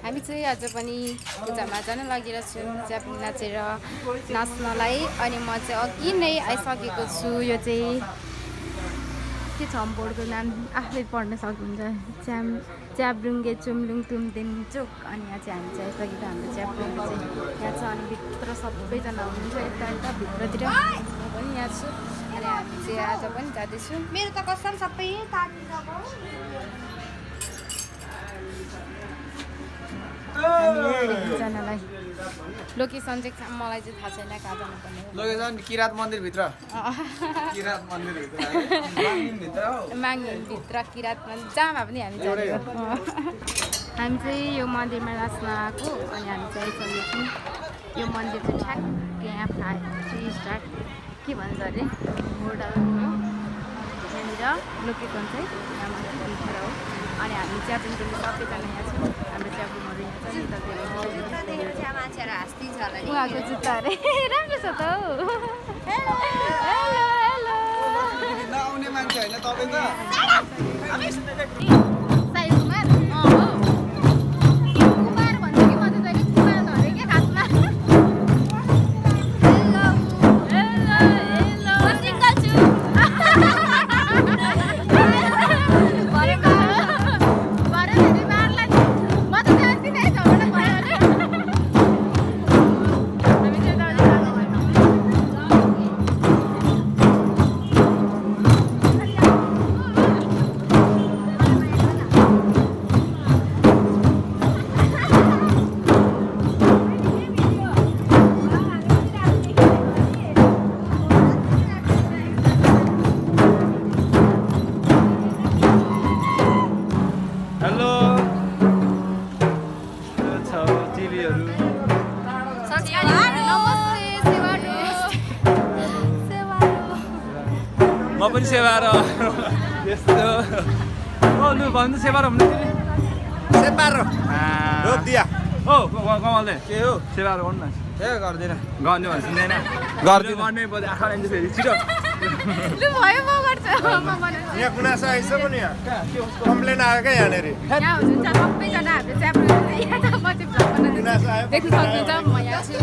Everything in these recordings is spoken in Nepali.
हामी चाहिँ आज पनि पूजामा जान लागिरहेको छौँ च्याब्रुङ नाचेर नाच्नलाई। अनि म चाहिँ अघि नै आइसकेको छु। यो चाहिँ के छ बोर्डको नाम आफै पढ्न सक्नुहुन्छ, च्याब्रुङ्गे चुम्लुङ तुमदिन चोक। अनि यहाँ चाहिँ हामी चाहिँ आइसकेको हाम्रो च्याब्रुङ चाहिँ यहाँ छ। अनि भित्र सबैजना हुनुहुन्छ यता भित्रतिर, म पनि यहाँ छु। अनि हामी चाहिँ आज पनि जाँदैछौँ। मेरो त कसम सबै एकजनालाई लोकेसन चाहिँ मलाई चाहिँ थाहा छैन कहाँ जानुपर्ने। लोकेसन किरात मन्दिरभित्र किरात मन्दिरभित्र माङभित्र किरात मन्दिर जहाँ भए पनि हामी जाने। हामी चाहिँ यो मन्दिरमा नाच्न आएको। अनि हामी चाहिँ आइसकेको छौँ। यो मन्दिर चाहिँ ठ्याक्क यहाँ 3 स्टार के भन्छ अरे होटल हो। यहाँनिर लोकेसन चाहिँ यहाँ मन्दिरभित्र हो। अनि हामी च्याब्रुङदेखि सबैजना यहाँ छौँ। हाम्रो च्याब्रुङहरू यहाँ छ। उहाँको जुत्ता अरे राम्रो छ त हौ। हेलो हेलो नआउने मान्छे होइन तपाईँ त। साई कुमार हो कुमार भन्छ कि म त जहिले कुमार धरे के खासमा। हेलो हेलो हेलो म सिङ्गल छु। म पनि सेवार यस्तो लु भन्नु सेवार हुनु सेवार रोक दिया ओ कमलले के हो सेवार गर्नु न ए गर्दैन गर्ने भन्छ सुन्दैन गर्दै गर्ने पछि आँखा लाइन्छ फेरि छिटो लु भयो म गर्छु म बनाउँछु। यहाँ गुनासो आइसक्यो पनि यहाँ कम्प्लेन आयो क्या यहाँनिर यहाँ हुनुहुन्छ सबैजना हाम्रो च्याब्रुङ यहाँ त म चाहिँ भ्लग बनाउँछु देख्न सक्नुहुन्छ म यहाँ छु।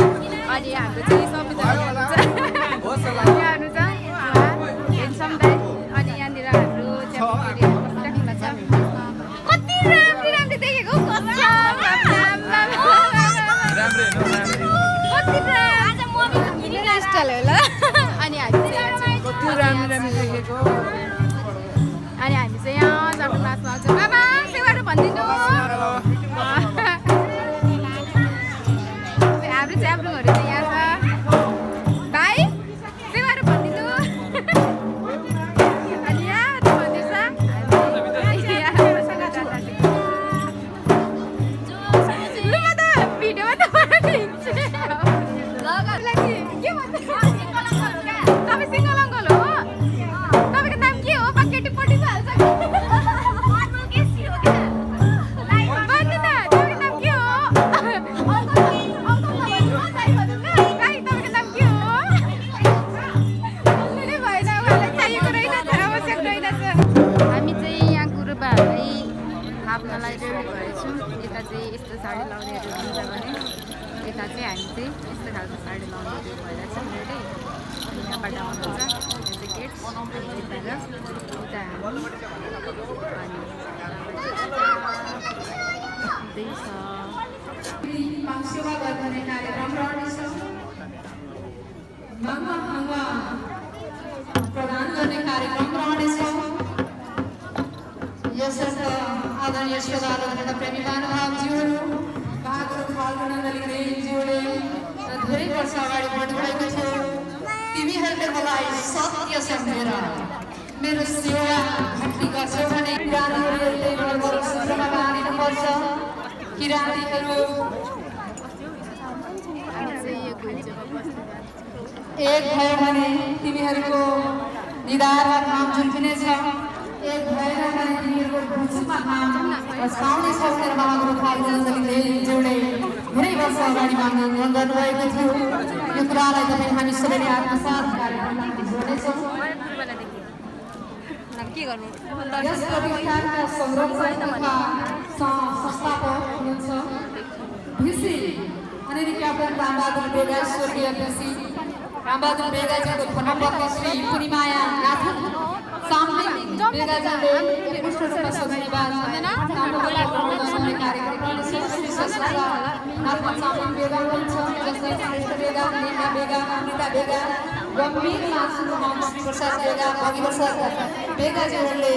अनि हाम्रो चाहिँ सबैजना हुनुहुन्छ यहाँ हुनुहुन्छ हेन्सम दाइ। अनि यहाँनिर हाम्रो च्याब्रुङहरू बसिराख्नु भएको छ। कति राम्रो राम्रो देखेको कति स्टाइल होला। अनि हामी चाहिँ कति राम्रो राम्रो देखेको। अनि हामी चाहिँ यहाँ च्याब्रुङ नाच्न आउँछौँ। आमा सेवाहरू भनिदिनु हाम्रो च्याब्रुङहरू चाहिँ यहाँ छ। भाइ सेवाहरू भनिदिनु। अनि यहाँ भन्दैछ लु म त भिडियोमा त हिँड्छु। के भन्दैछ तपाईँ सिङ्गल अङ्कल हो? तपाईँको नाम के हो? केटीपट्टि पो हाल्छ। भन्नु न तपाईँको नाम के हो? तपाईँको नाम के हो? भन्नु भएन उहाँलाई चाहिएको रहेनछ आवश्यक रहेनछ। हामी चाहिँ यहाँ गुरुबाहरूलाई थाप्नलाई रेडी भएछौँ। यता चाहिँ यस्तो साडी लाउनेहरू हुन्छ भने यता चाहिँ हामी चाहिँ यस्तो खालको साडी लाउनेहरू भइरहेको छौँ रेडी। अनि यहाँबाट आउनुहुन्छ यो चाहिँ गेट यता उता हामी सेवा गर्ने कार्यक्रम रहनेछ। प्रदान गर्ने कार्यक्रम रहनेछ। यसर्थ आदरणीय श्रोताहरू तथा प्रेमी महानुभावज्यूहरू भागहरू फाल्गुन नलिँदैज्यूले धेरै वर्ष अगाडि बढ्नुभएको थियो। तिमीहरूले मलाई सत्य सम्झेर मेरो सेवा भक्ति गर्छौ भने किराँतीहरूले मलाई सूत्रमा बाँधिनुपर्छ। किराँतीहरू एक भयो भने तिमीहरूको निधारमा काम झुल्किनेछ। एक भएर भने तिमीहरूको भुसुमा काम रसाउनेछौ। मेरो महागुरु फाल्गुन नलिँदैज्यूले धेरै वर्ष अगाडि माग्न गर्नुभएको थियो। यो कुरालाई तपाईँ हामी सबैले आत्मसात जोड्नेछौँ। यस प्रतिष्ठानका संरक्षक तथा संस्थापक हुनुहुन्छ क्याप्टन रामबहादुर बेगा स्वर्गीय अध्यक्ष रामबहादुर बेगाजीको धर्मपत्नी श्री पूर्णिमाया नाथन सामने बेगाजीले पुष्ट रूपमा धन्यवाद कार्यक्रम नाथन सामने बेगा हुनुहुन्छ जसलाई श्रेष्ठ बेगा नेहा बेगा अमृता बेगा गम्भीर मासुको नाम श्री प्रसाद बेगा भगी प्रसाद बेगाजीहरूले